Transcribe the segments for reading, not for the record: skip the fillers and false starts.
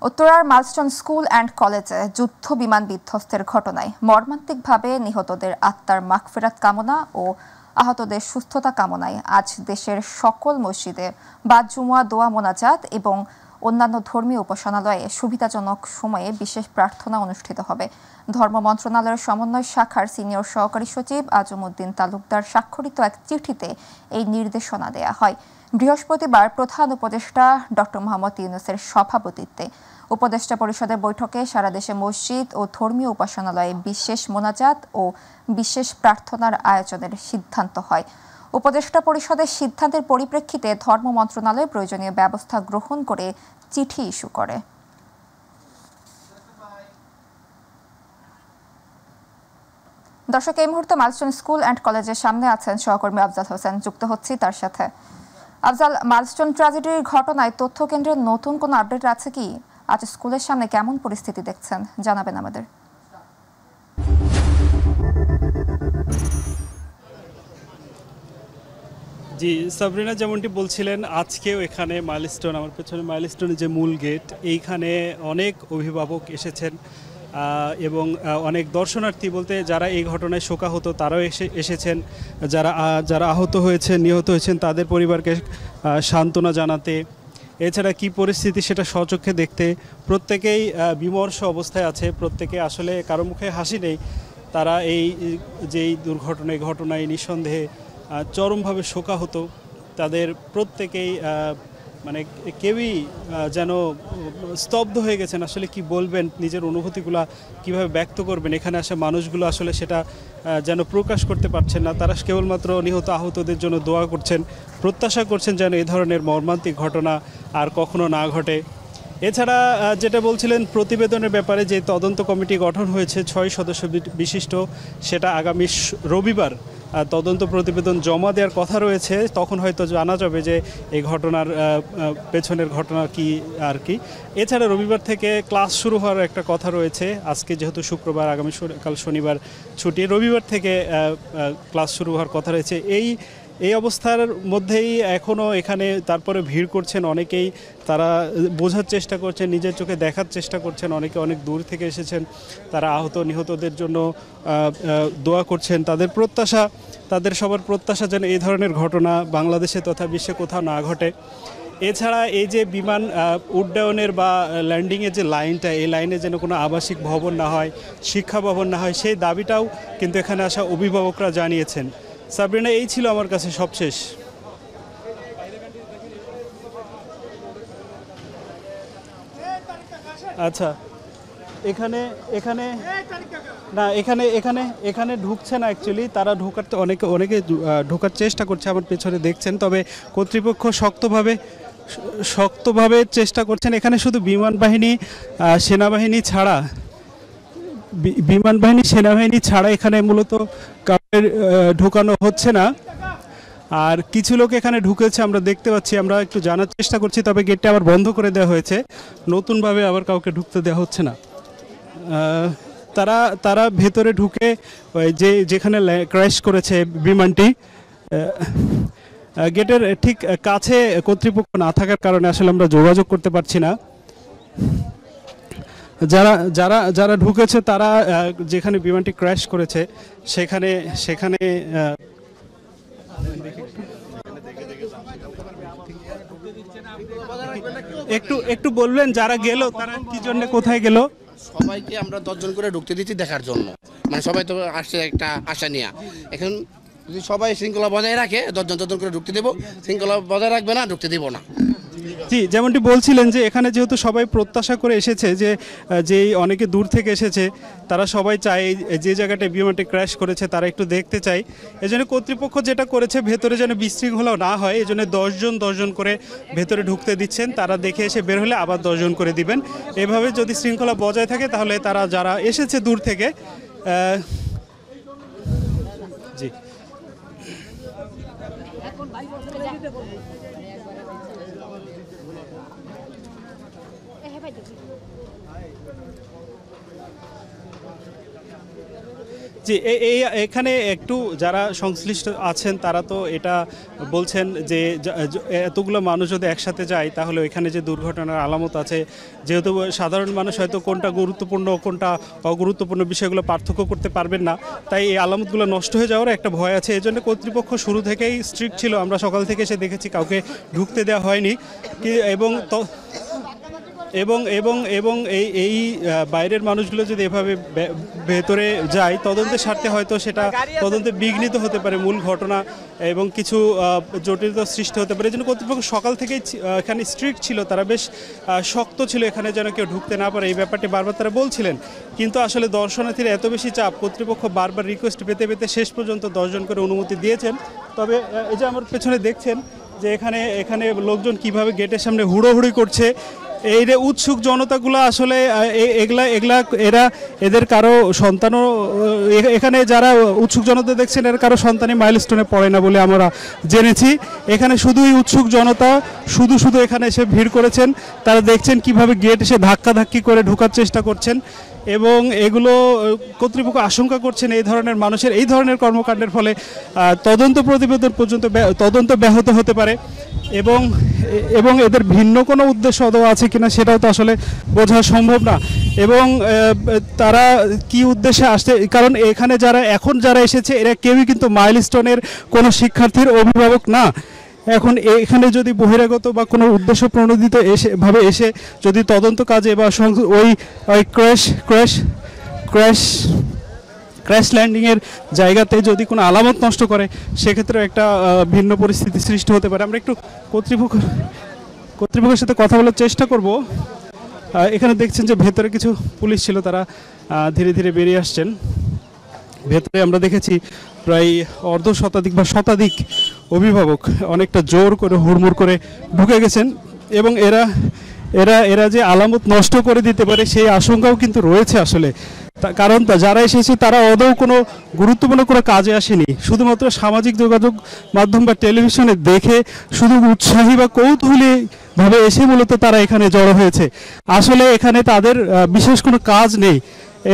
উত্তরার milestone school and কলেজে যুদ্ধ বিমান বিধ্বস্তের ঘটনায় মর্মান্তিকভাবে নিহতদের আত্মার মাগফিরাত কামনা ও আহতদের সুস্থতা কামনায় আজ দেশের সকল মসজিদে বাদ জুমুয়া দোয়া মোনাজাত এবং অন্যান্য ধর্মীয় উপাসনালয়ে সুবিধাজনক সময়ে বিশেষ প্রার্থনা অনুষ্ঠিত হবে। ধর্ম মন্ত্রণালয়ের সমন্বয় শাখার সিনিয়র সহকারী সচিব আজমউদ্দিন তালুকদার স্বাক্ষরিত এক চিঠিতে এই নির্দেশনা দেয়া হয়। বৃহস্পতিবার প্রধান উপদেষ্টা ডক্টর মোহাম্মদ ইউনূসের সভাপতিত্বে উপদেষ্টা পরিষদের বৈঠকে সারা দেশে মসজিদ ও ধর্মীয় উপাসনালয়ে বিশেষ মোনাজাত ও বিশেষ প্রার্থনার আয়োজনের সিদ্ধান্ত হয়। উপদেষ্টা পরিষদের সিদ্ধান্তের পরিপ্রেক্ষিতে ধর্ম মন্ত্রণালয় প্রয়োজনীয় ব্যবস্থা গ্রহণ করে চিঠি ইস্যু করে। দর্শক, এই মুহূর্তে মাইলস্টোন স্কুল অ্যান্ড কলেজের সামনে আছেন সহকর্মী আফজাল হোসেন, যুক্ত হচ্ছি তার সাথে। আফজাল, মাইলস্টোন ট্র্যাজেডির ঘটনায় তথ্য কেন্দ্রের নতুন কোনো আপডেট আছে কি? আজ স্কুলের সামনে কেমন পরিস্থিতি দেখছেন, জানাবেন আমাদের। জি সাবরিনা, যেমনটি বলছিলেন, আজকেও এখানে মাইলস্টোন, আমার পেছনে মাইলস্টোনের যে মূল গেট, এইখানে অনেক অভিভাবক এসেছেন এবং অনেক দর্শনার্থী বলতে যারা এই ঘটনায় শোকাহত তারাও এসেছেন, যারা আহত হয়েছেন, নিহত হয়েছেন তাদের পরিবারকে সান্ত্বনা জানাতে, এছাড়া কি পরিস্থিতি সেটা স্বচক্ষে দেখতে। প্রত্যেকেই বিমর্ষ অবস্থায় আছে, প্রত্যেকে আসলে কারো মুখে হাসি নেই। তারা এই যেই ঘটনায় নিঃসন্দেহে চরমভাবে শোকাহত। তাদের প্রত্যেকেই মানে কেউই যেন স্তব্ধ হয়ে গেছেন। আসলে কি বলবেন, নিজের অনুভূতিগুলো কিভাবে ব্যক্ত করবেন, এখানে আসা মানুষগুলো আসলে সেটা যেন প্রকাশ করতে পারছেন না। তারা কেবলমাত্র নিহত আহতদের জন্য দোয়া করছেন, প্রত্যাশা করছেন যেন এই ধরনের মর্মান্তিক ঘটনা আর কখনো না ঘটে। এছাড়া যেটা বলছিলেন প্রতিবেদনের ব্যাপারে, যে তদন্ত কমিটি গঠন হয়েছে 6 সদস্য বিশিষ্ট, সেটা আগামী রবিবার তদন্ত প্রতিবেদন জমা দেওয়ার কথা রয়েছে। তখন হয়তো জানা যাবে যে এই ঘটনার পেছনের ঘটনা কি আর কি। এছাড়া রবিবার থেকে ক্লাস শুরু হওয়ার একটা কথা রয়েছে। আজকে যেহেতু শুক্রবার, কাল শনিবার ছুটি, রবিবার থেকে ক্লাস শুরু হওয়ার কথা রয়েছে। এই অবস্থার মধ্যেই এখনও এখানে তারপরে ভিড় করছেন অনেকেই। তারা বোঝার চেষ্টা করছেন, নিজের চোখে দেখার চেষ্টা করছেন। অনেকে অনেক দূর থেকে এসেছেন, তারা আহত নিহতদের জন্য দোয়া করছেন। তাদের সবার প্রত্যাশা যেন এই ধরনের ঘটনা বাংলাদেশে তথা বিশ্বে কোথাও না ঘটে। এছাড়া এই যে বিমান উড্ডয়নের বা ল্যান্ডিংয়ের যে লাইনটা, এই লাইনে যেন কোনো আবাসিক ভবন না হয়, শিক্ষা ভবন না হয়, সেই দাবিটাও কিন্তু এখানে আসা অভিভাবকরা জানিয়েছেন। সাবরিনা, এই ছিল আমার কাছে সবশেষ। আচ্ছা, এখানে ঢুকছে না অ্যাকচুয়ালি। তারা অনেকে ঢোকার চেষ্টা করছে, আমার পেছনে দেখছেন। তবে কর্তৃপক্ষ শক্তভাবে চেষ্টা করছেন। এখানে শুধু সেনাবাহিনী ছাড়া এখানে মূলত কাউকে ঢোকানো হচ্ছে না। আর কিছু লোক এখানে ঢুকেছে আমরা দেখতে পাচ্ছি, আমরা একটু জানার চেষ্টা করছি। তবে গেটটা আবার বন্ধ করে দেওয়া হয়েছে, নতুনভাবে আবার কাউকে ঢুকতে দেওয়া হচ্ছে না। তারা ভেতরে ঢুকে যেখানে ক্র্যাশ করেছে বিমানটি, গেটের ঠিক কাছে কর্তৃপক্ষ না থাকার কারণে আসলে আমরা যোগাযোগ করতে পারছি না। যারা ঢুকেছে তারা যেখানে বিমানটি ক্র্যাশ করেছে সেখানে একটু বলবেন যারা গেল তারা কি জন্য কোথায় গেল? সবাইকে আমরা 10 জন করে ঢুকতে দিচ্ছি দেখার জন্য, মানে সবাই তো আসছে একটা আশা নিয়ে। এখন যদি সবাই শৃঙ্খলা বজায় রাখে 10 জন করে ঢুকতে দেবো, শৃঙ্খলা বজায় রাখবে না, ঢুকতে দেবো না। জি, যেমনটি বলছিলেন যে এখানে যেহেতু সবাই প্রত্যাশা করে এসেছে, যে অনেকে দূর থেকে এসেছে, তারা সবাই চায় যে জায়গাটায় বিমানটি ক্র্যাশ করেছে তারা একটু দেখতে চায়। এজন্য কর্তৃপক্ষ যেটা করেছে, ভেতরে যেন বিশৃঙ্খলা না হয়, এজন্য 10 জন করে ভেতরে ঢুকতে দিচ্ছেন। তারা দেখে এসে বের হলে আবার 10 জন করে দিবেন। এভাবে যদি শৃঙ্খলা বজায় থাকে তাহলে তারা যারা এসেছে দূর থেকে জি জি, এই এখানে একটু যারা সংশ্লিষ্ট আছেন তারা তো এটা বলছেন যে এতগুলো মানুষ যদি একসাথে যায় তাহলে এখানে যে দুর্ঘটনার আলামত আছে, যেহেতু সাধারণ মানুষ হয়তো কোনটা গুরুত্বপূর্ণ কোনটা অগুরুত্বপূর্ণ বিষয়গুলো পার্থক্য করতে পারবেন না, তাই এই আলামতগুলো নষ্ট হয়ে যাওয়ার একটা ভয় আছে। এই জন্য কর্তৃপক্ষ শুরু থেকেই স্ট্রিক্ট ছিল। আমরা সকাল থেকে এসে দেখেছি কাউকে ঢুকতে দেওয়া হয়নি এবং এবং এবং এবং এই বাইরের মানুষগুলো যদি এভাবে ভেতরে যায় তদন্তের স্বার্থে হয়তো সেটা তদন্তে বিঘ্নিত হতে পারে মূল ঘটনা এবং কিছু জটিলতা সৃষ্টি হতে পারে। এই জন্য কর্তৃপক্ষ সকাল থেকেই এখানে স্ট্রিক্ট ছিল, তারা বেশ শক্ত ছিল এখানে যেন কেউ ঢুকতে না পারে এই ব্যাপারটি বারবার তারা বলছিলেন। কিন্তু আসলে দর্শনার্থীরা এত বেশি চাপ, কর্তৃপক্ষ বারবার রিকোয়েস্ট পেতে পেতে শেষ পর্যন্ত 10 জন করে অনুমতি দিয়েছেন। তবে এই যে আমার পেছনে দেখছেন যে এখানে লোকজন কিভাবে গেটের সামনে হুড়োহুড়ি করছে, এই যে উৎসুক জনতাগুলো আসলে এদের কারো সন্তানও এখানে যারা উৎসুক জনতা দেখছেন এর কারো সন্তানই মাইলস্টোনে পড়ে না বলে আমরা জেনেছি। এখানে শুধুই উৎসুক জনতা শুধু এখানে এসে ভিড় করেছেন। তারা দেখছেন কিভাবে গেট এসে ধাক্কাধাক্কি করে ঢোকার চেষ্টা করছেন এবং এগুলো কর্তৃপক্ষ আশঙ্কা করছেন এই ধরনের মানুষের এই ধরনের কর্মকাণ্ডের ফলে তদন্ত প্রতিবেদন পর্যন্ত তদন্ত ব্যাহত হতে পারে এবং এদের ভিন্ন কোনো উদ্দেশ্য আছে কিনা সেটাও তো আসলে বোঝা সম্ভব না। এবং তারা কি উদ্দেশ্যে আসছে, কারণ এখানে যারা এসেছে এরা কেউই কিন্তু মাইলস্টোনের কোনো শিক্ষার্থীর অভিভাবক না। এখন এখানে যদি বহিরাগত বা কোনো উদ্দেশ্য প্রণোদিত এসে যদি তদন্ত কাজে বা ওই ক্র্যাশ ল্যান্ডিংয়ের জায়গাতে যদি কোনো আলামত নষ্ট করে সেক্ষেত্রে একটা ভিন্ন পরিস্থিতি সৃষ্টি হতে পারে। আমরা একটু কর্তৃপক্ষের সাথে কথা বলার চেষ্টা করব। এখানে দেখছেন যে ভেতরে কিছু পুলিশ ছিল, তারা ধীরে ধীরে বেরিয়ে আসছেন। ভেতরে আমরা দেখেছি প্রায় অর্ধ শতাধিক বা শতাধিক অভিভাবক অনেকটা জোর করে হুড়মুড় করে ঢুকে গেছেন এবং এরা যে আলামত নষ্ট করে দিতে পারে সেই আশঙ্কাও কিন্তু রয়েছে আসলে। কারণ যারা এসেছে তারা আদৌ কোনো গুরুত্বপূর্ণ কোনো কাজে আসেনি, শুধুমাত্র সামাজিক যোগাযোগ মাধ্যম বা টেলিভিশনে দেখে শুধু উৎসাহী বা কৌতূহলী ভাবে এসে মূলত তারা এখানে জড়ো হয়েছে। আসলে এখানে তাদের বিশেষ কোনো কাজ নেই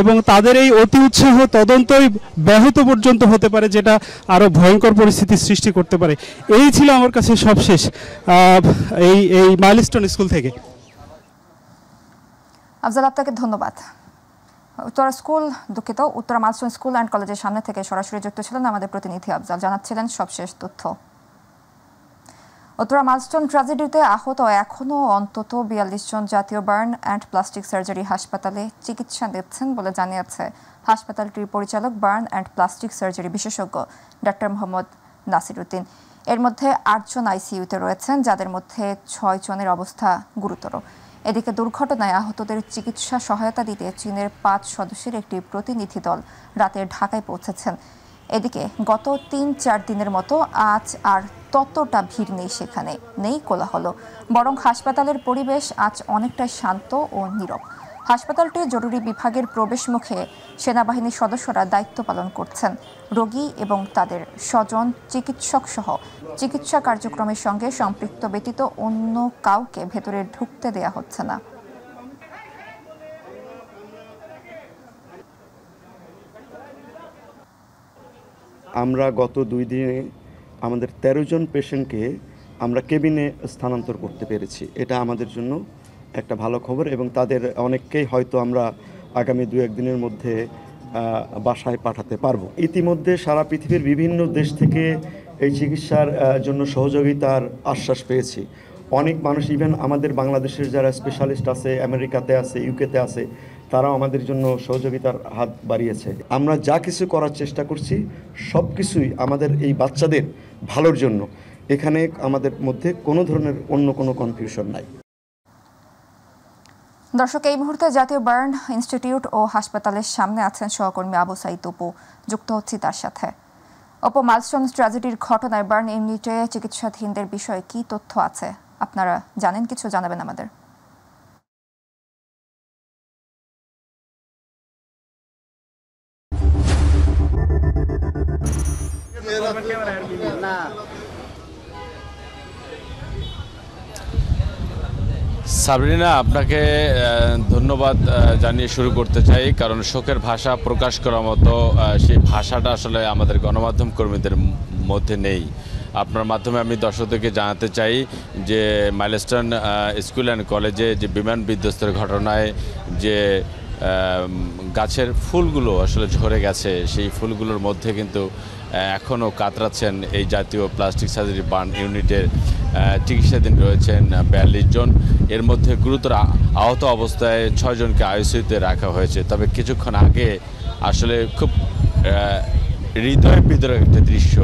এবং তাদের এই অতি উৎসাহ তদন্তই ব্যাহত পর্যন্ত হতে পারে, যেটা আরও ভয়ঙ্কর পরিস্থিতির সৃষ্টি করতে পারে। এই ছিল আমার কাছে সবশেষ এই মাইলস্টোন স্কুল থেকে। আফজাল, আপনাকে ধন্যবাদ। উত্তরা মাইলস্টোন স্কুল অ্যান্ড কলেজের সামনে থেকে সরাসরি যুক্ত ছিলেন আমাদের প্রতিনিধি আফজাল, জানাচ্ছিলেন সবশেষ তথ্য। উত্তরা মাইলস্টোন ট্র্যাজেডিতে আহত এখনও অন্তত 42 জন জাতীয় বার্ন অ্যান্ড প্লাস্টিক সার্জারি হাসপাতালে চিকিৎসা নিচ্ছেন বলে জানিয়েছে হাসপাতালটির পরিচালক বার্ন অ্যান্ড প্লাস্টিক সার্জারি বিশেষজ্ঞ ডাক্তার মোহাম্মদ নাসির উদ্দিন। এর মধ্যে 8 জন আইসিইউতে রয়েছেন, যাদের মধ্যে 6 জনের অবস্থা গুরুতর। এদিকে দুর্ঘটনায় আহতদের চিকিৎসা সহায়তা দিতে চীনের 5 সদস্যের একটি প্রতিনিধি দল রাতে ঢাকায় পৌঁছেছেন। এদিকে গত 3-4 দিনের মতো আজ আর ততটা ভিড় নেই, সেখানে নেই কোলাহল, বরং হাসপাতালের পরিবেশ আজ অনেকটাই শান্ত ও নীরব। হাসপাতালটির জরুরি বিভাগের প্রবেশ মুখে সেনাবাহিনীর সদস্যরা দায়িত্ব পালন করছেন। রোগী এবং তাদের স্বজন, চিকিৎসক সহ চিকিৎসা কার্যক্রমের সঙ্গে সম্পৃক্ত ব্যতীত অন্য কাউকে ভেতরে ঢুকতে দেয়া হচ্ছে না। আমরা গত 2 দিনে আমাদের 13 জন পেশেন্টকে আমরা কেবিনে স্থানান্তর করতে পেরেছি। এটা আমাদের জন্য একটা ভালো খবর এবং তাদের অনেককেই হয়তো আমরা আগামী 2-1 দিনের মধ্যে বাসায় পাঠাতে পারবো। ইতিমধ্যে সারা পৃথিবীর বিভিন্ন দেশ থেকে এই চিকিৎসার জন্য সহযোগিতার আশ্বাস পেয়েছি। অনেক মানুষ, ইভেন আমাদের বাংলাদেশের যারা স্পেশালিস্ট আছে, আমেরিকাতে আছে, ইউকেতে আছে, তারাও আমাদের জন্য সহযোগিতার হাত বাড়িয়েছে। আমরা যা কিছু করার চেষ্টা করছি সব কিছুই আমাদের এই বাচ্চাদের ভালোর জন্য। এখানে আমাদের মধ্যে কোনো ধরনের অন্য কোনো কনফিউশন নাই। দর্শক, এই মুহূর্তে জাতীয় বার্ন ইনস্টিটিউট ও হাসপাতালের সামনে আছেন সহকর্মী আবু সাইদ অপু, যুক্ত হচ্ছি তার সাথে। অপু, মাইলস্টোন ট্র্যাজেডির ঘটনায় বার্ন ইউনিটে চিকিৎসাধীনদের বিষয়ে কি তথ্য আছে? আপনারা জানেন কিছু, জানাবেন আমাদের। সাবরিনা, আপনাকে ধন্যবাদ জানিয়ে শুরু করতে চাই, কারণ শোকের ভাষা প্রকাশ করার মতো সেই ভাষাটা আসলে আমাদের গণমাধ্যম কর্মীদের মধ্যে নেই। আপনার মাধ্যমে আমি দর্শকদেরকে জানাতে চাই যে মাইলস্টোন স্কুল অ্যান্ড কলেজে যে বিমান বিধ্বস্তের ঘটনায় যে গাছের ফুলগুলো আসলে ঝরে গেছে, সেই ফুলগুলোর মধ্যে কিন্তু এখনও কাতরাচ্ছেন এই জাতীয় প্লাস্টিক সার্জারি বার্ন ইউনিটের চিকিৎসাধীন রয়েছেন 42 জন। এর মধ্যে গুরুতর আহত অবস্থায় 6 জনকে আইসিইউতে রাখা হয়েছে। তবে কিছুক্ষণ আগে আসলে খুব হৃদয় বিদারক একটা দৃশ্য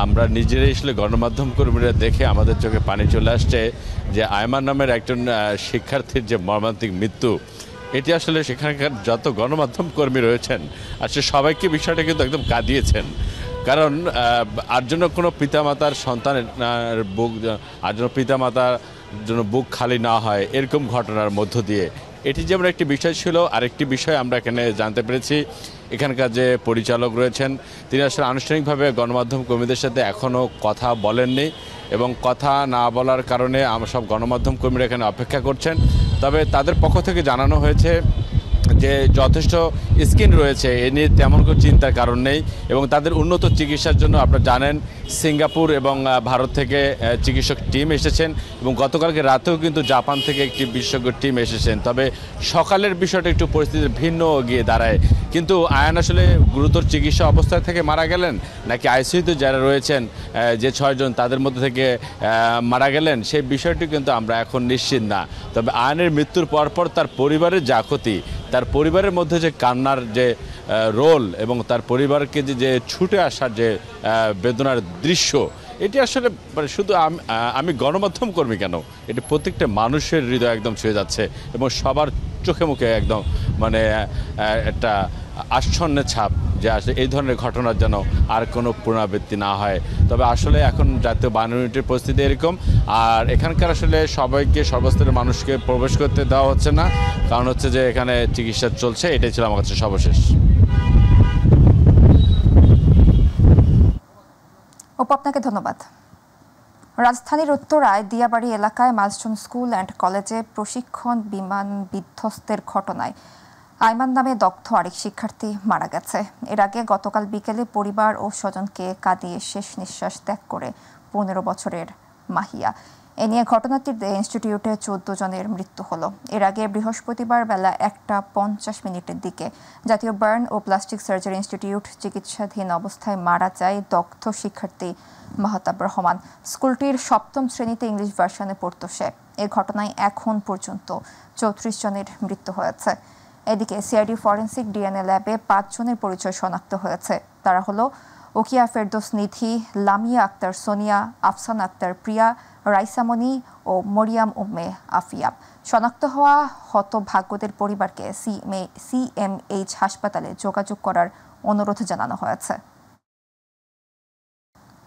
আমরা নিজেরাই আসলে গণমাধ্যম কর্মীরা দেখে আমাদের চোখে পানি চলে আসছে, যে আয়মান নামের একজন শিক্ষার্থীর যে মর্মান্তিক মৃত্যু, এটি আসলে সেখানকার যত গণমাধ্যম কর্মী রয়েছেন আসলে সবাইকে বিষয়টা কিন্তু একদম কাঁদিয়েছেন। কারণ আর জন্য কোনো পিতামাতার সন্তানের বুক, আর জন্য পিতামাতার জন্য বুক খালি না হয় এরকম ঘটনার মধ্য দিয়ে এটি যেমন একটি বিষয় ছিল, আরেকটি বিষয় আমরা এখানে জানতে পেরেছি এখানকার যে পরিচালক রয়েছেন তিনি আসলে আনুষ্ঠানিকভাবে গণমাধ্যম কর্মীদের সাথে এখনও কথা বলেননি, এবং কথা না বলার কারণে আমরা সব গণমাধ্যম কর্মীরা এখানে অপেক্ষা করছেন। তবে তাদের পক্ষ থেকে জানানো হয়েছে যে যথেষ্ট স্কিন রয়েছে, এ নিয়ে তেমন কোনো চিন্তার কারণ নেই, এবং তাদের উন্নত চিকিৎসার জন্য আপনারা জানেন সিঙ্গাপুর এবং ভারত থেকে চিকিৎসক টিম এসেছেন, এবং গতকালকে রাতেও কিন্তু জাপান থেকে একটি বিশেষজ্ঞ টিম এসেছেন। তবে সকালের বিষয়টা একটু পরিস্থিতির ভিন্ন গিয়ে দাঁড়ায়। কিন্তু আয়ান আসলে গুরুতর চিকিৎসা অবস্থায় থেকে মারা গেলেন, নাকি আইসিইউতে যারা রয়েছেন যে 6 জন তাদের মধ্যে থেকে মারা গেলেন, সেই বিষয়টি কিন্তু আমরা এখন নিশ্চিত না। তবে আয়ানের মৃত্যুর পরপর তার পরিবারের যা ক্ষতি, তার পরিবারের মধ্যে যে কান্নার যে রোল এবং তার পরিবারকে যে ছুটে আসার যে বেদনার দৃশ্য, এটি আসলে মানে শুধু আমি গণমাধ্যম কর্মী কেন, এটি প্রত্যেকটা মানুষের হৃদয় একদম ছুঁয়ে যাচ্ছে, এবং সবার চোখে মুখে একদম মানে একটা আচ্ছন্ন ছাপ যে আসলে এই ধরনের ঘটনার যেন আর কোনো পুনরাবৃত্তি না হয়। তবে আসলে এখন জাতীয় বার্ন ইউনিটের পরিস্থিতি এরকম, আর এখানকার আসলে সবাইকে সর্বস্তরের মানুষকে প্রবেশ করতে দেওয়া হচ্ছে না, কারণ হচ্ছে যে এখানে চিকিৎসা চলছে। এটাই ছিল আমার কাছে সর্বশেষ। আপনাকে ধন্যবাদ। রাজধানীর উত্তরায় দিয়াবাড়ি এলাকায় মাইলস্টোন স্কুল অ্যান্ড কলেজে প্রশিক্ষণ বিমান বিধ্বস্তের ঘটনায় আইমান নামে দগ্ধ আরেক শিক্ষার্থী মারা গেছে। এর আগে গতকাল বিকেলে পরিবার ও স্বজনকে কাঁদিয়ে শেষ নিঃশ্বাস ত্যাগ করে 15 বছরের মাহিয়া। এ নিয়ে ঘটনাটিতে ইনস্টিটিউটে 14 জনের মৃত্যু হলো। এর আগে বৃহস্পতিবার বেলা 1:50 দিকে জাতীয় বার্ন ও প্লাস্টিক সার্জারি ইনস্টিটিউট চিকিৎসাধীন অবস্থায় মারা যায় দগ্ধ শিক্ষার্থী মাহতাব রহমান। স্কুলটির 7ম শ্রেণীতে ইংলিশ ভার্সনে পড়তো সে। এ ঘটনায় এখন পর্যন্ত 34 জনের মৃত্যু হয়েছে। এদিকে সিআইডি ফরেন্সিক ডিএনএ ল্যাবে 5 জনের পরিচয় শনাক্ত হয়েছে। তারা হলো ওকিয়া ফেরদৌস নিধি, লামিয়া আক্তার সোনিয়া, আফসানা আক্তার প্রিয়া, রাইসামণি ও মরিয়াম উম্মে আফিয়া। শনাক্ত হওয়া হতভাগ্যদের পরিবারকে সিএমএইচ হাসপাতালে যোগাযোগ করার অনুরোধ জানানো হয়েছে।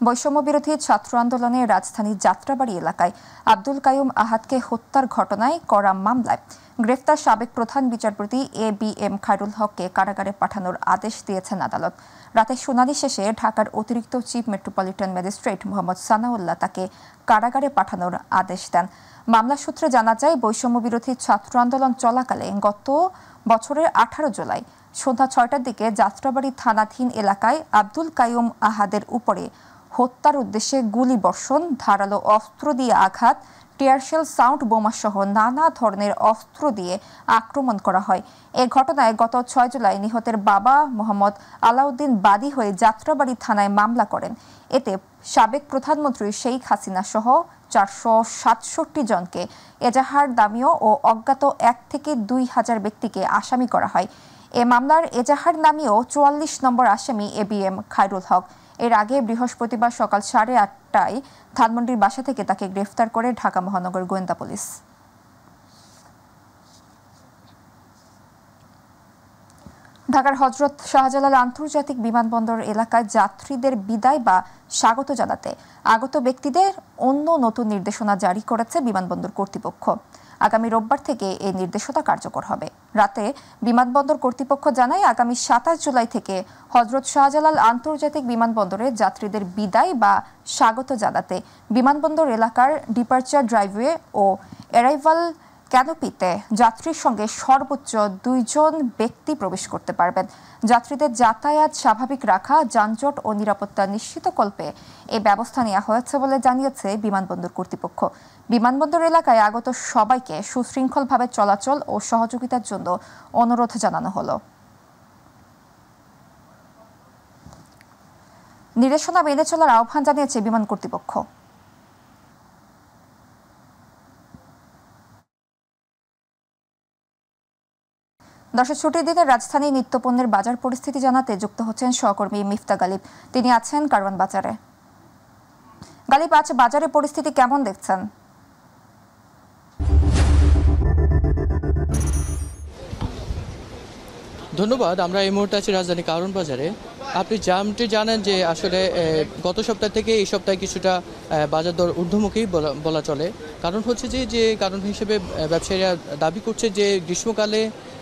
বৈষম্য বিরোধী ছাত্র আন্দোলনে রাজধানীর যাত্রাবাড়ি এলাকায় আব্দুল কাইয়ুম আহাদকে হত্যার ঘটনায় করা মামলায় গ্রেফতার সাবেক প্রধান বিচারপতি ABM খায়রুল হককে কারাগারে পাঠানোর আদেশ দিয়েছেন আদালত। রাতে শুনানি শেষে ঢাকার অতিরিক্ত chief metropolitan magistrate Mohammad Sanaullah তাকে কারাগারে পাঠানোর আদেশ দেন। মামলা সূত্রে জানা যায়, বৈষম্য বিরোধী ছাত্র আন্দোলন চলাকালে গত বছরের 18 জুলাই সন্ধ্যা 6টার দিকে যাত্রাবাড়ি থানাধীন এলাকায় আব্দুল কাইয়ুম আহাদের উপরে হত্যার উদ্দেশ্যে গুলি বর্ষণ, ধারালো অস্ত্র দিয়ে আঘাত, টিয়ারশেল, সাউন্ড বোমাসহ নানা ধরনের অস্ত্র দিয়ে আক্রমণ করা হয়। এ ঘটনায় গত 6 জুলাই নিহতের বাবা মোহাম্মদ আলাউদ্দিন বাদী হয়ে যাত্রাবাড়ি থানায় মামলা করেন। এতে সাবেক প্রধানমন্ত্রী শেখ হাসিনা সহ 467 জনকে এজাহার দামিও ও অজ্ঞাত 1 থেকে 2,000 ব্যক্তিকে আসামি করা হয়। এ মামলার এজাহার নামীয় 44 নম্বর আসামি ABM খায়রুল হক। এর আগে বৃহস্পতিবার সকাল 8:30টায় ধানমন্ডির বাসা থেকে তাকে গ্রেফতার করে ঢাকা মহানগর গোয়েন্দা পুলিশ। ঢাকার হযরত শাহজালাল আন্তর্জাতিক বিমানবন্দর এলাকায় যাত্রীদের বিদায় বা স্বাগত জানাতে আগত ব্যক্তিদের অন্য নতুন নির্দেশনা জারি করেছে বিমানবন্দর কর্তৃপক্ষ। আগামী রোববার থেকে এই নির্দেশনা কার্যকর হবে। রাতে বিমানবন্দর কর্তৃপক্ষ জানায়, আগামী 27 জুলাই থেকে হযরত শাহজালাল আন্তর্জাতিক বিমানবন্দরে যাত্রীদের বিদায় বা স্বাগত জানাতে বিমানবন্দর এলাকার ডিপার্চার ড্রাইভওয়ে ও অ্যারাইভাল ক্যানোপিতে যাত্রীর সঙ্গে সর্বোচ্চ 2 জন ব্যক্তি প্রবেশ করতে পারবেন। যাত্রীদের যাতায়াত স্বাভাবিক রাখা, যানজট ও নিরাপত্তা নিশ্চিতকল্পে এই ব্যবস্থা নেওয়া হয়েছে বলে জানিয়েছে বিমানবন্দর কর্তৃপক্ষ। বিমানবন্দর এলাকায় আগত সবাইকে সুশৃঙ্খলভাবে চলাচল ও সহযোগিতার জন্য অনুরোধ জানানো হলো। নির্দেশনা মেনে চলার আহ্বান জানিয়েছে বিমান কর্তৃপক্ষ। দর্শক, ছুটির দিনে রাজধানী নিত্যপণ্যের বাজার পরিস্থিতি জানাতে যুক্ত হচ্ছেন সহকর্মী মিফতা গালিব। তিনি আছেন কারওয়ান বাজারে। গালিব, আজ বাজারের পরিস্থিতি কেমন দেখছেন? ধন্যবাদ। আমরা এই মুহূর্তে আছি রাজধানী কারওয়ান বাজারে। আপনি যেমনটি জানেন যে আসলে গত সপ্তাহ থেকে এই সপ্তাহে কিছুটা বাজার দর ঊর্ধ্বমুখী বলা চলে। কারণ হচ্ছে যে কারণ হিসেবে ব্যবসায়ীরা দাবি করছে যে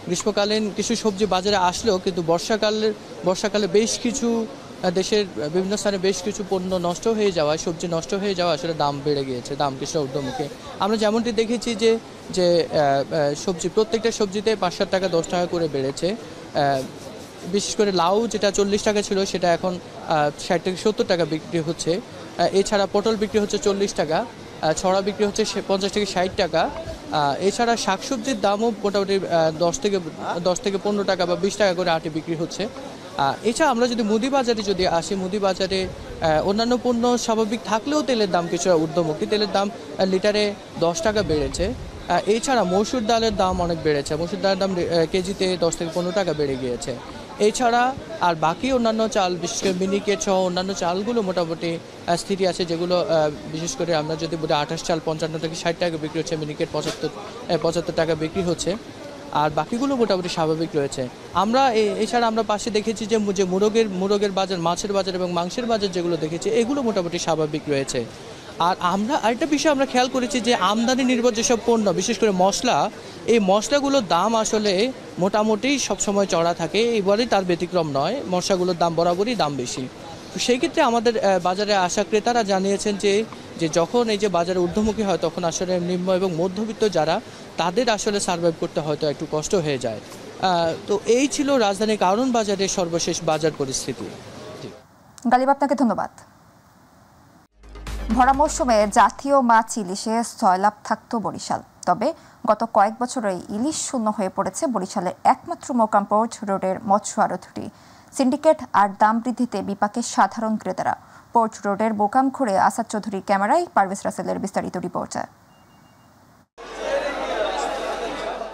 গ্রীষ্মকালীন কিছু সবজি বাজারে আসলেও কিন্তু বর্ষাকালে বেশ কিছু দেশের বিভিন্ন স্থানে বেশ কিছু পণ্য নষ্ট হয়ে যাওয়া, সবজি নষ্ট হয়ে যাওয়া আসলে দাম বেড়ে গিয়েছে, দাম কিছুটা ঊর্ধ্বমুখী। আমরা যেমনটি দেখেছি যে সবজি প্রত্যেকটা সবজিতে 5-7 টাকা 10 টাকা করে বেড়েছে। বিশেষ করে লাউ যেটা 40 টাকা ছিল সেটা এখন 60 থেকে 70 টাকা বিক্রি হচ্ছে। এছাড়া পটল বিক্রি হচ্ছে 40 টাকা, ছড়া বিক্রি হচ্ছে 50 থেকে 60 টাকা। এছাড়া শাকসবজির দামও মোটামুটি 10 থেকে 15 টাকা বা 20 টাকা করে আটি বিক্রি হচ্ছে। এছাড়া আমরা যদি মুদি বাজারে আসি, মুদি বাজারে অন্যান্য পণ্য স্বাভাবিক থাকলেও তেলের দাম কিছুটা ঊর্ধ্বমুখী। তেলের দাম লিটারে 10 টাকা বেড়েছে। এছাড়া মসুর ডালের দাম অনেক বেড়েছে, মসুর ডালের দাম কেজিতে 10 থেকে 15 টাকা বেড়ে গিয়েছে। এছাড়া আর বাকি অন্যান্য চাল, বিশেষ করে মিনিকেট সহ অন্যান্য চালগুলো মোটামুটি স্থিতি আছে, যেগুলো বিশেষ করে আমরা যদি বলি 28 চাল 55 থেকে 60 টাকা বিক্রি হচ্ছে, মিনিকেট 75 টাকা বিক্রি হচ্ছে, আর বাকিগুলো মোটামুটি স্বাভাবিক রয়েছে। এছাড়া আমরা পাশে দেখেছি যে মুরগের বাজার, মাছের বাজার এবং মাংসের বাজার যেগুলো দেখেছি এগুলো মোটামুটি স্বাভাবিক রয়েছে। আর আরেকটা বিষয় আমরা খেয়াল করেছি যে আমদানি নির্ভর যেসব পণ্য, বিশেষ করে মশলা, এই মশলাগুলোর দাম আসলে মোটামুটি সবসময় চড়া থাকে, এবারেই তার ব্যতিক্রম নয়। মশলাগুলোর দাম বরাবরই দাম বেশি। তো সেই ক্ষেত্রে আমাদের বাজারে আসা ক্রেতারা জানিয়েছেন যে যখন এই যে বাজারে ঊর্ধ্বমুখী হয় তখন আসলে নিম্ন এবং মধ্যবিত্ত যারা, তাদের আসলে সার্ভাইভ করতে হয়তো একটু কষ্ট হয়ে যায়। তো এই ছিল রাজধানী কারওয়ান বাজারের সর্বশেষ বাজার পরিস্থিতি। গালিব, আপনাকে ধন্যবাদ। ভরা মৌসুমে জাতীয় মাছ ইলিশে সয়লাভ থাকতো বরিশাল, তবে গত কয়েক বছরে ইলিশ শূন্য হয়ে পড়েছে বরিশালের একমাত্র মোকাম পোর্ট রোডের মৎস্য আড়তটি। সিন্ডিকেট আর দাম বৃদ্ধিতে বিপাকে সাধারণ ক্রেতারা। পোর্ট রোডের বোকাম ঘুরে আসাদ চৌধুরীর ক্যামেরায় পারভেজ রাসেলের বিস্তারিত রিপোর্টে।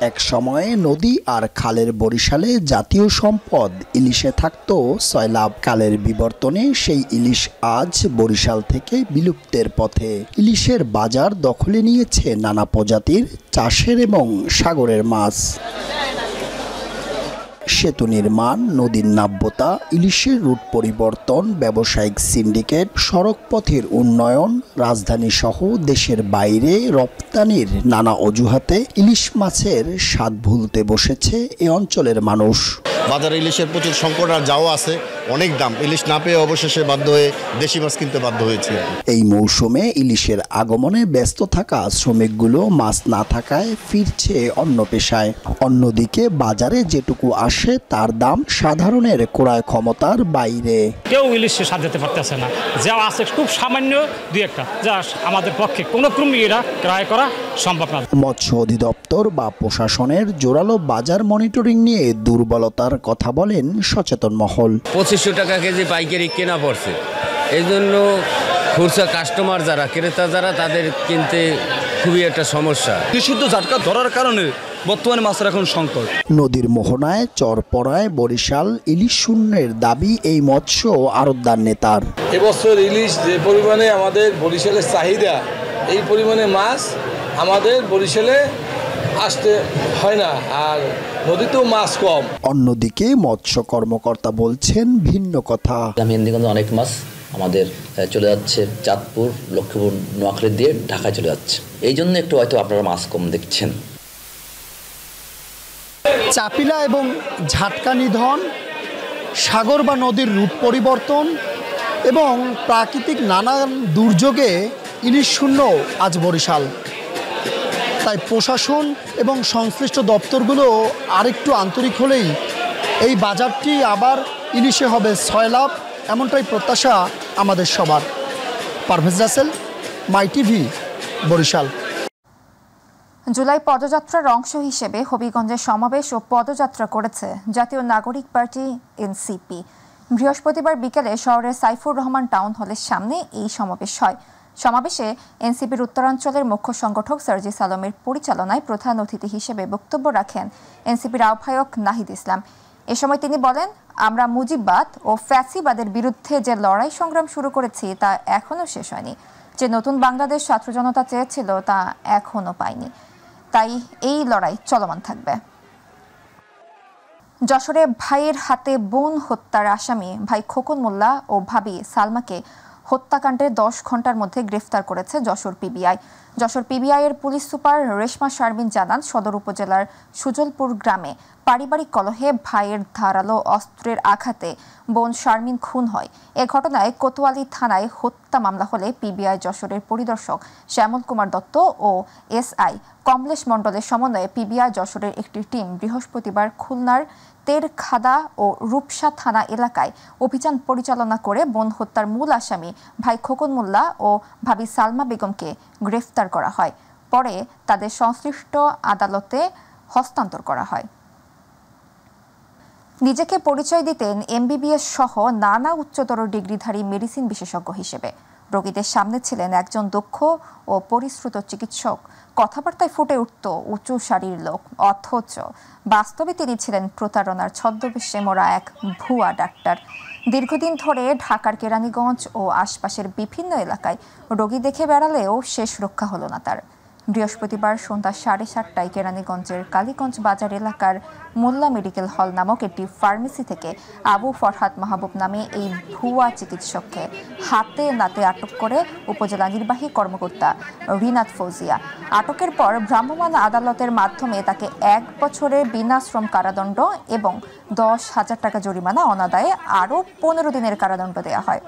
এক সময়ে নদী আর খালের বরিশালে জাতীয় সম্পদ ইলিশে থাকতো সয়লাভ। কালের বিবর্তনে সেই ইলিশ আজ বরিশাল থেকে বিলুপ্তের পথে। ইলিশের বাজার দখলে নিয়েছে নানা প্রজাতির চাষের এবং সাগরের মাছ। সেতু নির্মাণ, নদীর নাব্যতা, ইলিশের রুট পরিবর্তন, ব্যবসায়িক সিন্ডিকেট, সড়ক পথের উন্নয়ন, রাজধানী সহ দেশের বাইরে রপ্তানির নানা অজুহাতে ইলিশ মাছের স্বাদ ভুলতে বসেছে এ অঞ্চলের মানুষ। বাজারে ইলিশের প্রচুর সংকট আর যাও আছে, অনেক দাম। ইলিশ না পেয়ে অবশেষে বাধ্য হয়ে দেশি মাছ কিনতে বাধ্য হয়েছে। এই মৌসুমে ইলিশের আগমনে ব্যস্ত থাকা শ্রমিকগুলো মাছ না থাকায় ফিরছে অন্য পেশায়। অন্যদিকে বাজারে যেটুকু আসে তার দাম সাধারণের ক্রয় ক্ষমতার বাইরে। কেউ ইলিশ স্বাদ দিতে পারতেছে না, যা আছে খুব সামান্য দুই একটা, যা আমাদের পক্ষে কোনো ক্রমে এরা ক্রয় করা সম্ভব না। মৎস্য অধিদপ্তর বা প্রশাসনের জোরালো বাজার মনিটরিং নিয়ে দুর্বলতার কথা বলেন সচেতন মহল। 2500 টাকা কেজি পাইকারি কেনা পড়ছে, এই জন্য খুচরা কাস্টমার যারা, ক্রেতা যারা, তাদের কিনতে খুবই একটা সমস্যা। নিষিদ্ধ ঝাটকা ধরার কারণে বর্তমানে মাছের এখন সংকট। নদীর মোহনায় চরপড়ায় বরিশাল ইলিশ শূন্যের দাবি এই মৎস্য আড়তদার নেতার। এবছর ইলিশ যে পরিমাণে আমাদের বরিশালের চাহিদা, এই পরিমাণে মাছ আমাদের বরিশালে আসতে হয় না, আর নদীতেও মাছ কম। অন্যদিকে মৎস্য কর্মকর্তা বলছেন ভিন্ন কথা। অনেক মাছ আমাদের চলে যাচ্ছে চাঁদপুর, লক্ষ্মীপুর, নোয়াখালী দিয়ে ঢাকায় চলে যাচ্ছে, এই জন্য একটু হয়তো আপনারা মাছ কম দেখছেন। চাপিলা এবং ঝাটকা নিধন, সাগর বা নদীর রূপ পরিবর্তন এবং প্রাকৃতিক নানান দুর্যোগে ইলিশ শূন্য আজ বরিশাল। তাই প্রশাসন এবং সংশ্লিষ্ট দপ্তরগুলো আরেকটু আন্তরিক হলেই এই বাজারটি আবার ইলিশে হবে সয়লাভ, এমনটাই প্রত্যাশা আমাদের সবার। পারভেজ রাসেল, মাই টিভি, বরিশাল। জুলাই পদযাত্রার অংশ হিসেবে হবিগঞ্জে সমাবেশ ও পদযাত্রা করেছে জাতীয় নাগরিক পার্টি এনসিপি। বৃহস্পতিবার বিকেলে শহরের সাইফুর রহমান টাউন হলের সামনে এই সমাবেশ হয়। সমাবেশে এনসিপির উত্তরাঞ্চলের মুখ্য সংগঠক সার্জিস আলমের পরিচালনায় প্রধান অতিথি হিসেবে বক্তব্য রাখেন এনসিপির আহ্বায়ক নাহিদ ইসলাম। এ সময় তিনি বলেন, আমরা মুজিববাদ ও ফ্যাসিবাদের বিরুদ্ধে যে লড়াই সংগ্রাম শুরু করেছি তা এখনো শেষ হয়নি। যে নতুন বাংলাদেশ ছাত্র জনতা চেয়েছিল তা এখনো পায়নি, তাই এই লড়াই চলমান থাকবে। যশোরে ভাইয়ের হাতে বোন হত্যার আসামি ভাই খোকন মোল্লা ও ভাবি সালমাকে হত্যাকাণ্ডের 10 ঘন্টার মধ্যে গ্রেফতার করেছে যশোর পিবিআই। যশোর পিবিআই এর পুলিশ সুপার রেশমা শারমিন জানান, সদর উপজেলার সুজলপুর গ্রামে পারিবারিক কলহে ভাইয়ের ধারালো অস্ত্রের আঘাতে বোন শারমিন খুন হয়। এ ঘটনায় কোতোয়ালি থানায় হত্যা মামলা হলে পিবিআই যশোরের পরিদর্শক শ্যামল কুমার দত্ত ও এসআই কমলেশ মণ্ডলের সমন্বয়ে পিবিআই যশোরের একটি টিম বৃহস্পতিবার খুলনার তেরখাদা ও রূপসা থানা এলাকায় অভিযান পরিচালনা করে বোন হত্যার মূল আসামি ভাই খোকন মোল্লা ও ভাবি সালমা বেগমকে গ্রেফতার করা হয়। পরে তাদের সংশ্লিষ্ট আদালতে হস্তান্তর করা হয়। নিজেকে পরিচয় দিতেন এমবিবিএস সহ নানা উচ্চতর ডিগ্রিধারী মেডিসিন বিশেষজ্ঞ হিসেবে। রোগীদের সামনে ছিলেন একজন দক্ষ ও পরিশ্রুত চিকিৎসক। কথাবার্তায় ফুটে উঠত উঁচু সারির লোক, অথচ বাস্তবে তিনি ছিলেন প্রতারণার ছদ্মবেশে মোড়া এক ভুয়া ডাক্তার। দীর্ঘদিন ধরে ঢাকার কেরানীগঞ্জ ও আশপাশের বিভিন্ন এলাকায় রোগী দেখে বেড়ালেও শেষ রক্ষা হলো না তার। বৃহস্পতিবার সন্ধ্যা 7:30টায় কেরানীগঞ্জের কালীগঞ্জ বাজার এলাকার মোল্লা মেডিকেল হল নামক একটি ফার্মেসি থেকে আবু ফরহাদ মাহবুব নামে এই ভুয়া চিকিৎসককে হাতে নাতে আটক করে উপজেলা নির্বাহী কর্মকর্তা রিনাত ফৌজিয়া। আটকের পর ভ্রাম্যমাণ আদালতের মাধ্যমে তাকে 1 বছরের বিনাশ্রম কারাদণ্ড এবং 10,000 টাকা জরিমানা অনাদায়ে আরও 15 দিনের কারাদণ্ড দেওয়া হয়।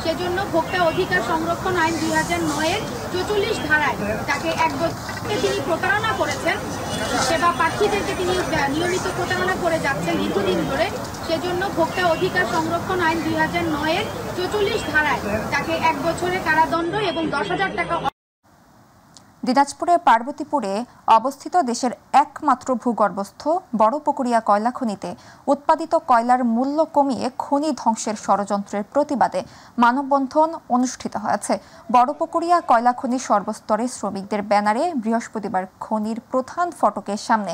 সেজন্য ভোক্তা অধিকার সংরক্ষণ আইন 2009-এর 44 ধারায় তাকে 1 বছরকে তিনি প্রতারণা করেছেন। সেবা প্রার্থীদেরকে তিনি নিয়মিত প্রতারণা করে যাচ্ছেন দীর্ঘদিন ধরে। সেজন্য ভোক্তা অধিকার সংরক্ষণ আইন 2009-এর 44 ধারায় তাকে 1 বছরের কারাদণ্ড এবং 10,000 টাকা। দিনাজপুরের পার্বতীপুরে অবস্থিত দেশের একমাত্র ভূগর্ভস্থ বড়পুকুরিয়া কয়লা খনিতে উৎপাদিত কয়লার মূল্য কমিয়ে খনি ধ্বংসের ষড়যন্ত্রের প্রতিবাদে মানববন্ধন অনুষ্ঠিত হয়েছে। বড়পুকুরিয়া কয়লা খনির সর্বস্তরের শ্রমিকদের ব্যানারে বৃহস্পতিবার খনির প্রধান ফটকের সামনে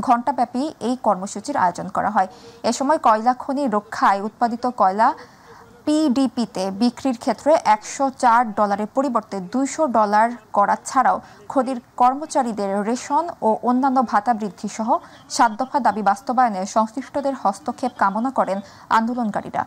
ঘণ্টাব্যাপী এই কর্মসূচির আয়োজন করা হয়। এ সময় কয়লা খনি রক্ষায় উৎপাদিত কয়লা পিডিপিতে বিক্রির ক্ষেত্রে $104 পরিবর্তে $200 করা ছাড়াও খনির কর্মচারীদের রেশন ও অন্যান্য ভাতা বৃদ্ধি সহ 7 দফা দাবি বাস্তবায়নে সংশ্লিষ্টদের হস্তক্ষেপ কামনা করেন আন্দোলনকারীরা।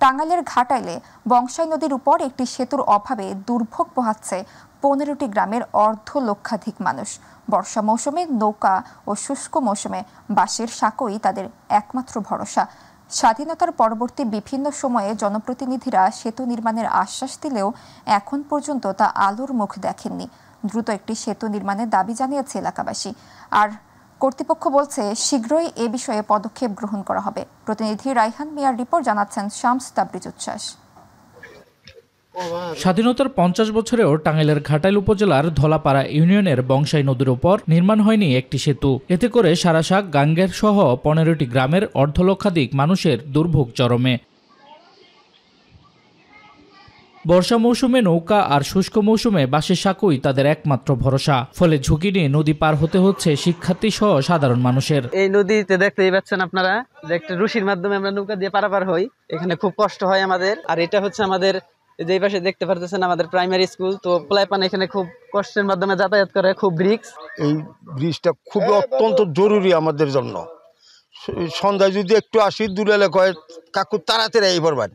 টাঙ্গাইলের ঘাটাইলে বংশাই নদীর উপর একটি সেতুর অভাবে দুর্ভোগ পোহাচ্ছে 15টি গ্রামের অর্ধলক্ষাধিক মানুষ। বর্ষা মৌসুমে নৌকা ও শুষ্ক মৌসুমে বাঁশের সাঁকোই তাদের একমাত্র ভরসা। স্বাধীনতার পরবর্তী বিভিন্ন সময়ে জনপ্রতিনিধিরা সেতু নির্মাণের আশ্বাস দিলেও এখন পর্যন্ত তা আলোর মুখ দেখেননি। দ্রুত একটি সেতু নির্মাণের দাবি জানিয়েছে এলাকাবাসী। আর কর্তৃপক্ষ বলছে শীঘ্রই এ বিষয়ে পদক্ষেপ গ্রহণ করা হবে। প্রতিনিধি রাইহান মিয়ার রিপোর্ট জানাচ্ছেন শামস তাবরিজ উচ্ছ্বাস। স্বাধীনতার 50 বছরেও টাঙ্গাইলের ঘাটাইল উপজেলার ধলাপাড়া ইউনিয়নের বংশাই নদীর উপর নির্মাণ হয়নি একটি সেতু। এতে করে সারাশাক গাঙ্গের সহ 15টি গ্রামের অর্ধলক্ষাধিক মানুষের দুর্ভোগ চরমে। বর্ষা মৌসুমে নৌকা আর শুষ্ক মৌসুমে বাঁশের সাঁকোই তাদের একমাত্র ভরসা। ফলে ঝুঁকি নিয়ে নদী পার হতে হচ্ছে শিক্ষার্থী সহ সাধারণ মানুষের। এই নদীতে দেখতেই পাচ্ছেন আপনারা যে একটা রশির মাধ্যমে আমরা নৌকা দিয়ে পারাপার হই। এখানে খুব কষ্ট হয় আমাদের। আর এটা হচ্ছে আমাদের যেই পাশে দেখতে পারতেছেন আমাদের প্রাইমারি স্কুল। তো পোলাপান এখানে খুব কষ্টের মাধ্যমে যাতায়াত করে, খুব রিস্ক। এই ব্রিজটা খুবই অত্যন্ত জরুরি আমাদের জন্য। সন্ধ্যায় যদি একটু আসি দূরে কয় কাকু তাড়াতাড়ি এই পড়বেন,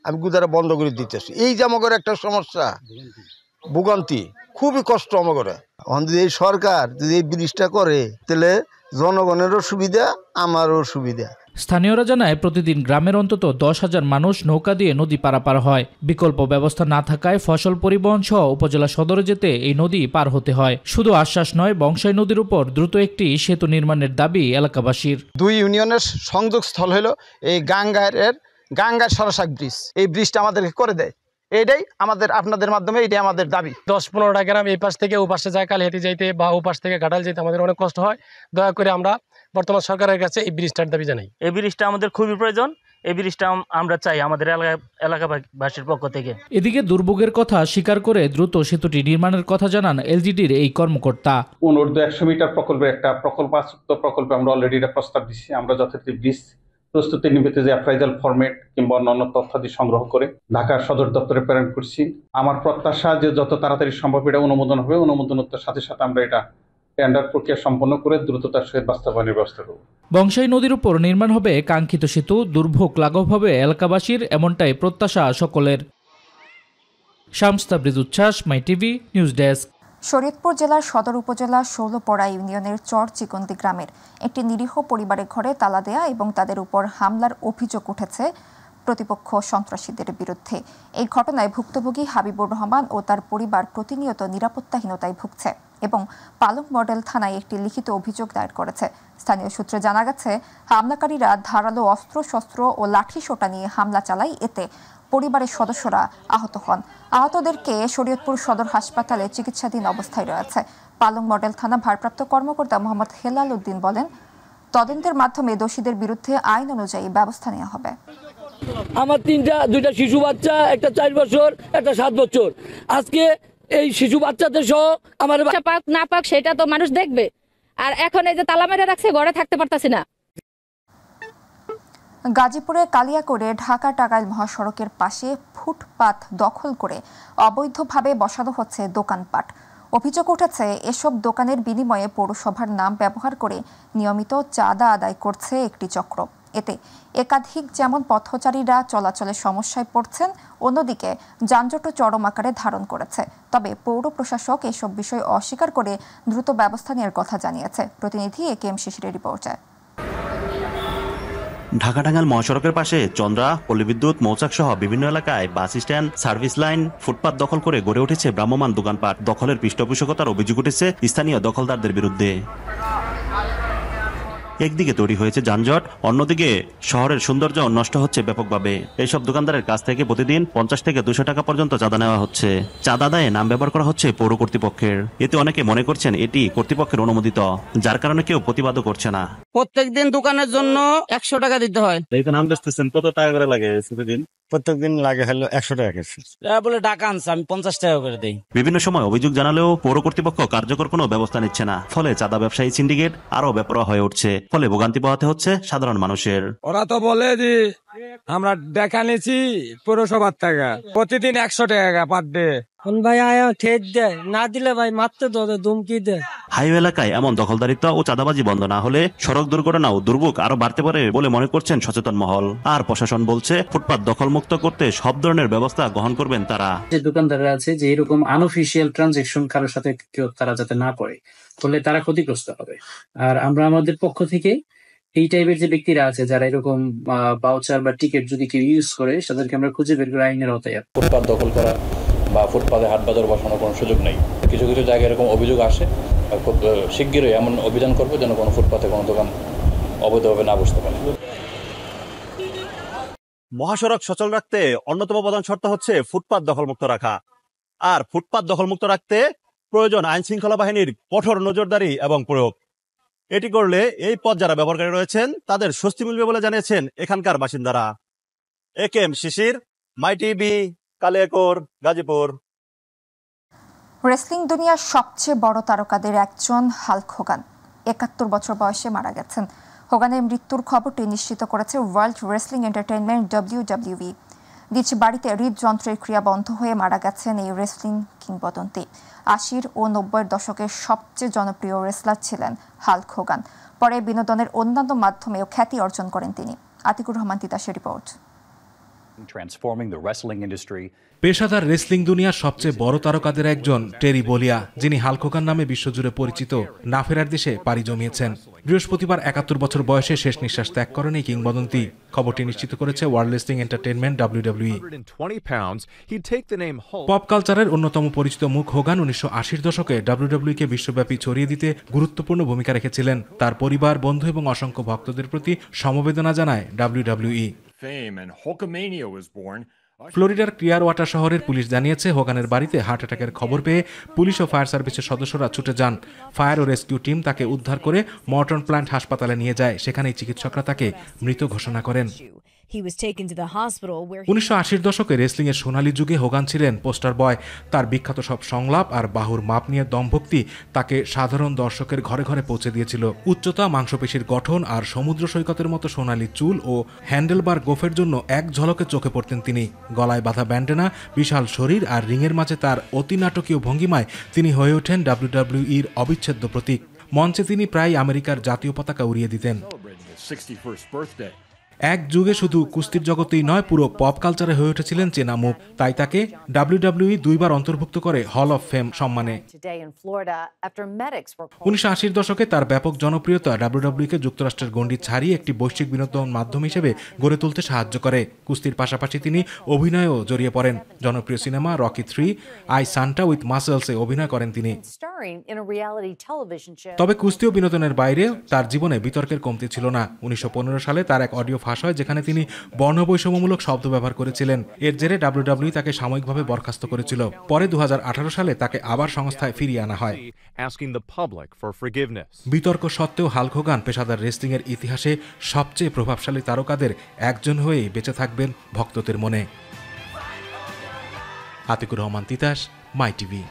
আমি গুদারা বন্ধ করে দিতেছি। এই যে আমাদের একটা সমস্যা, ভোগান্তি, খুবই কষ্ট আমাদের। যদি এই সরকার যদি এই ব্রিজটা করে তাহলে জনগণেরও সুবিধা, আমারও সুবিধা। স্থানীয়রা জানায় প্রতিদিন গ্রামের অন্তত 10,000 মানুষ নৌকা দিয়ে নদী পারাপার হয়। বিকল্প ব্যবস্থা না থাকায় ফসল পরিবহন সহ উপজেলা সদরে যেতে এই নদী পার হতে হয়। শুধু আশ্বাস নয়, বংশাই নদীর উপর দ্রুত একটি সেতু নির্মাণের দাবি এলাকাবাসীর। 2 ইউনিয়নের সংযোগস্থল হলো এই গাঙ্গার সরসাক ব্রিজ। এই ব্রিজটা আমাদেরকে করে দেয়, এইটাই আমাদের আপনাদের মাধ্যমে এটাই আমাদের দাবি। 10-15টা গ্রাম এই পাশ থেকে ও পাশে যায় কালিহাতি যাইতে বা ও পাশ থেকে ঘাটাল যেতে আমাদের অনেক কষ্ট হয়। দয়া করে আমরা বর্তমান সরকারের কাছে এই ব্রিজটার দাবি জানাই। এই ব্রিজটা আমাদের খুবই প্রয়োজন। এই ব্রিজটা আমরা চাই আমাদের এলাকাবাসীর পক্ষ থেকে। এদিকে দুর্ভোগের কথা স্বীকার করে দ্রুত সেতুটি নির্মাণের কথা জানান এলজিডির এই কর্মকর্তা। অনূর্ধ্ব 100 মিটার প্রকল্পের একটা প্রকল্পে আমরা অলরেডি এটা প্রস্তাব দিচ্ছি। আমরা যথারীতি ব্রিজ প্রস্তুতি নিমিত্তে যে অ্যাপ্রাইজাল ফরম্যাট কিংবা অন্যান্য তথ্যাদি সংগ্রহ করে ঢাকার সদর দপ্তরে প্রেরণ করছি। আমার প্রত্যাশা যে যত তাড়াতাড়ি সম্ভব এটা অনুমোদন হবে। অনুমোদনের সাথে সাথে আমরা এটা টেন্ডার প্রক্রিয়া সম্পন্ন করে দ্রুততার সহিত বাস্তবায়নের ব্যবস্থা করব। বংশাই নদীর উপর নির্মাণ হবে কাঙ্ক্ষিত সেতু, দুর্ভোগ লাঘব হবে এলাকাবাসীর, এমনটাই প্রত্যাশা সকলের। শামস তাবরিজ উচ্ছ্বাস, মাই টিভি নিউজ ডেস্ক। শরীয়তপুর জেলার সদর উপজেলা ষোলপড়া ইউনিয়নের চর চিকন্দি গ্রামের একটি নিরীহ পরিবারের ঘরে তালা দেয়া এবং তাদের উপর হামলার অভিযোগ উঠেছে প্রতিপক্ষ সন্ত্রাসীদের বিরুদ্ধে। এই ঘটনায় ভুক্তভোগী হাবিবুর রহমান ও তার পরিবার প্রতিনিয়ত নিরাপত্তাহীনতায় ভুগছে এবং পালং মডেল থানায় একটি লিখিত অভিযোগ দায়ের করেছে। স্থানীয় সূত্রে জানা গেছে, হামলাকারীরা ধারালো অস্ত্রশস্ত্র ও লাঠিসোঁটা নিয়ে হামলা চালায়। এতে পরিবারের সদস্যরা আহত হন। আহতদেরকে শরীয়তপুর সদর হাসপাতালে চিকিৎসাধীন অবস্থায় রয়েছে। পালং মডেল থানা ভারপ্রাপ্ত কর্মকর্তা মোহাম্মদ হেলাল উদ্দিন বলেন, তদন্তের মাধ্যমে দোষীদের বিরুদ্ধে আইন অনুযায়ী ব্যবস্থা নেওয়া হবে। আমার দুইটা শিশু বাচ্চা, একটা 4 বছর, একটা 7 বছর। আজকে এই শিশু বাচ্চাদের সহ আমার পাক না পাক সেটা তো মানুষ দেখবে। আর এখন এই যে তালা মেরে রাখছে, ঘরে থাকতে পারতাছি না। গাজীপুরে কালিয়াকৈরে ঢাকা টাঙ্গাইল মহাসড়কের পাশে ফুটপাত দখল করে অবৈধভাবে বসানো হচ্ছে দোকানপাট। অভিযোগ উঠেছে, এসব দোকানের বিনিময়ে পৌরসভার নাম ব্যবহার করে নিয়মিত চাঁদা আদায় করছে একটি চক্র। এতে একাধিক যেমন পথচারীরা চলাচলের সমস্যায় পড়ছেন, অন্যদিকে যানজটও চরম আকারে ধারণ করেছে। তবে পৌর প্রশাসক এসব বিষয় অস্বীকার করে দ্রুত ব্যবস্থা নেওয়ার কথা জানিয়েছে। প্রতিনিধি একেএম শিশিরের রিপোর্টে। ঢাকা টাঙ্গাইল মহাসড়কের পাশে চন্দ্রা, পল্লীবিদ্যুৎ, মৌচাক সহ বিভিন্ন এলাকায় বাস স্ট্যান্ড, সার্ভিস লাইন, ফুটপাত দখল করে গড়ে উঠেছে ভ্রাম্যমাণ দোকানপাট। দখলের পৃষ্ঠপোষকতার অভিযোগ উঠেছে স্থানীয় দখলদারদের বিরুদ্ধে। একদিকে তৈরি হয়েছে যানজট, অন্যদিকে শহরের সৌন্দর্য নষ্ট হচ্ছে ব্যাপকভাবে। এইসব দোকানদারের কাছ থেকে প্রতিদিন 50 থেকে 200 টাকা পর্যন্ত চাঁদা নেওয়া হচ্ছে। চাঁদা আদায়ে নাম ব্যবহার করা হচ্ছে পৌর কর্তৃপক্ষের। এতে অনেকে মনে করছেন এটি কর্তৃপক্ষের অনুমোদিত, যার কারণে কেউ প্রতিবাদও করছে না। প্রত্যেকদিন দোকানের জন্য 100 টাকা দিতে হয়। নাম দেখতেছেন কত টাকা করে লাগে প্রতিদিন? প্রত্যেকদিন লাগে হলো 100 টাকা কেজি। বলে টাকা আনছে, আমি 50 টাকা করে দেই। বিভিন্ন সময় অভিযোগ জানালেও পৌর কর্তৃপক্ষ কার্যকর কোনো ব্যবস্থা নিচ্ছে না। ফলে চাঁদা ব্যবসায়ী সিন্ডিকেট আরো বেপরোয়া হয়ে উঠছে। ফলে ভোগান্তি পোহাতে হচ্ছে সাধারণ মানুষের। ওরা তো বলে যে আমরা দেখা নিয়েছি পৌরসভার টাকা, প্রতিদিন 100 টাকা পার ডে। ভাই ঠেট দেয় না, দিলে ভাই মারতে তো ধুমকি দেয়। হাইওয়ে এলাকায় এমন দখলদারিত্ব ও চাঁদাবাজি বন্ধ না হলে সড়ক দুর্ঘটনা ও দুর্ভোগ আরো বাড়তে পারে বলে মনে করছেন সচেতন মহল। আর প্রশাসন বলছে, ফুটপাত দখলমুক্ত করতে সব ধরনের ব্যবস্থা গ্রহণ করবেন তারা। যে দোকানদাররা আছে যে এরকম আনঅফিসিয়াল ট্রানজাকশন কারোর সাথে তারা যাতে না করে, ফলে তারা ক্ষতিগ্রস্ত হবে। আর আমরা আমাদের পক্ষ থেকে এই টাইপের যে ব্যক্তিরা আছে যারা এরকম ভাউচার বা টিকিট যদি কেউ ইউজ করে, তাদেরকে আমরা খুঁজে বের করে আইনের আওতায়। ফুটপাত দখল করা বা ফুটপাতে হাট বাজার বসানোর কোনো সুযোগ নেই। কিছু কিছু জায়গায় এরকম অভিযোগ আসে, খুব শিগগিরই এমন অভিযান করবো যেন কোনো ফুটপাতে কোনো দোকান অবৈধভাবে না বসতে পারে। মহাসড়ক সচল রাখতে অন্যতম প্রধান শর্ত হচ্ছে ফুটপাত দখলমুক্ত রাখা। আর ফুটপাত দখলমুক্ত রাখতে প্রয়োজন আইন শৃঙ্খলা বাহিনীর কঠোর নজরদারি এবং প্রয়োগ। এটি করলে এই পথ যারা ব্যবহারকারী রয়েছেন তাদের স্বস্তি মিলবে বলে জানিয়েছেন এখানকার বাসিন্দারা। একেএম শিশির, মাই টিভি, কালিয়াকৈর, গাজীপুর। রেসলিং দুনিয়ার সবচেয়ে বড় তারকাদের একজন হাল্ক হোগান 71 বছর বয়সে মারা গেছেন। হোগানের মৃত্যুর খবরটি নিশ্চিত করেছে ওয়ার্ল্ড রেসলিং এন্টারটেইনমেন্ট WWE। নিজ বাড়িতে হৃদযন্ত্রের ক্রিয়া বন্ধ হয়ে মারা গেছেন এই রেসলিং কিংবদন্তি। 80 ও 90-এর দশকের সবচেয়ে জনপ্রিয় রেসলার ছিলেন হাল্ক হোগান। পরে বিনোদনের অন্যান্য মাধ্যমেও খ্যাতি অর্জন করেন তিনি। আতিকুর রহমান তিতাসের রিপোর্ট। পেশাদার রেসলিং দুনিয়ার সবচেয়ে বড় তারকাদের একজন টেরি বলিয়া, যিনি হাল্ক হোগান নামে বিশ্বজুড়ে পরিচিত, না ফেরার দেশে পাড়ি জমিয়েছেন। বৃহস্পতিবার ৭১ বছর বয়সে শেষ নিঃশ্বাস ত্যাগ করেন এই কিংবদন্তি। খবরটি নিশ্চিত করেছে world wrestling entertainment WWE। Pop কালচারের অন্যতম পরিচিত মুখ হোগান ১৯৮০ দশকে WWE কে বিশ্বব্যাপী ছড়িয়ে দিতে গুরুত্বপূর্ণ ভূমিকা রেখেছিলেন। তার পরিবার, বন্ধু এবং অসংখ্য ভক্তদের প্রতি সমবেদনা জানায় WWE। ফ্লোরিডার ক্লিয়ারওয়াটার শহরের পুলিশ জানিয়েছে, হোগানের বাড়িতে হার্ট অ্যাটাকের খবর পেয়ে পুলিশ ও ফায়ার সার্ভিসের সদস্যরা ছুটে যান। ফায়ার ও রেস্কিউ টিম তাকে উদ্ধার করে মর্টন প্ল্যান্ট হাসপাতালে নিয়ে যায়। সেখানেই চিকিৎসকরা তাকে মৃত ঘোষণা করেন। ১৯৮০ দশকে রেসলিং এর সোনালী যুগে হোগান ছিলেন পোস্টার বয়। তার বিখ্যাত সব সংলাপ আর বাহুর মাপ নিয়ে দমভক্তি তাকে সাধারণ দর্শকের ঘরে ঘরে পৌঁছে দিয়েছিল। উচ্চতা, মাংসপেশির গঠন আর সমুদ্র সৈকতের মতো সোনালী চুল ও হ্যান্ডেলবার গোফের জন্য এক ঝলকে চোখে পড়তেন তিনি। গলায় বাঁধা ব্যান্ডেনা, বিশাল শরীর আর রিংয়ের মাঝে তার অতি নাটকীয় ভঙ্গিমায় তিনি হয়ে ওঠেন WWE-র অবিচ্ছেদ্য প্রতীক। মঞ্চে তিনি প্রায় আমেরিকার জাতীয় পতাকা উড়িয়ে দিতেন। এক যুগে শুধু কুস্তির জগতেই নয়, পুরো পপ কালচারে হয়ে উঠেছিলেন চেনা মুখ। তাই তাকে WWE ২বার অন্তর্ভুক্ত করে হল অফ ফেম সম্মানে। ১৯৮০ দশকে তার ব্যাপক জনপ্রিয়তা WWE কে যুক্তরাষ্ট্রের গণ্ডি ছাড়িয়ে একটি বৈশ্বিক বিনোদন মাধ্যম হিসেবে গড়ে তুলতে সাহায্য করে। কুস্তির পাশাপাশি তিনি অভিনয়েও জড়িয়ে পড়েন। জনপ্রিয় cinema Rocky 3, I Santa with মাসেলসে অভিনয় করেন তিনি। তবে কুস্তি ও বিনোদনের বাইরে তার জীবনে বিতর্কের কমতি ছিল না। ১৯১৫ সালে তার এক অডিও ফাঁস হয়, যেখানে তিনি বর্ণবৈষম্যমূলক শব্দ ব্যবহার করেছিলেন। এর জেরে WWE তাকে সাময়িকভাবে বরখাস্ত করেছিল। পরে ২০১৮ সালে তাকে আবার সংস্থায় ফিরিয়ে আনা হয়। বিতর্ক সত্ত্বেও হাল্ক হোগান পেশাদার রেসলিং এর ইতিহাসে সবচেয়ে প্রভাবশালী তারকাদের একজন হয়েই বেঁচে থাকবেন ভক্তদের মনে। আতিকুর রহমান তিতাস, মাই টিভি।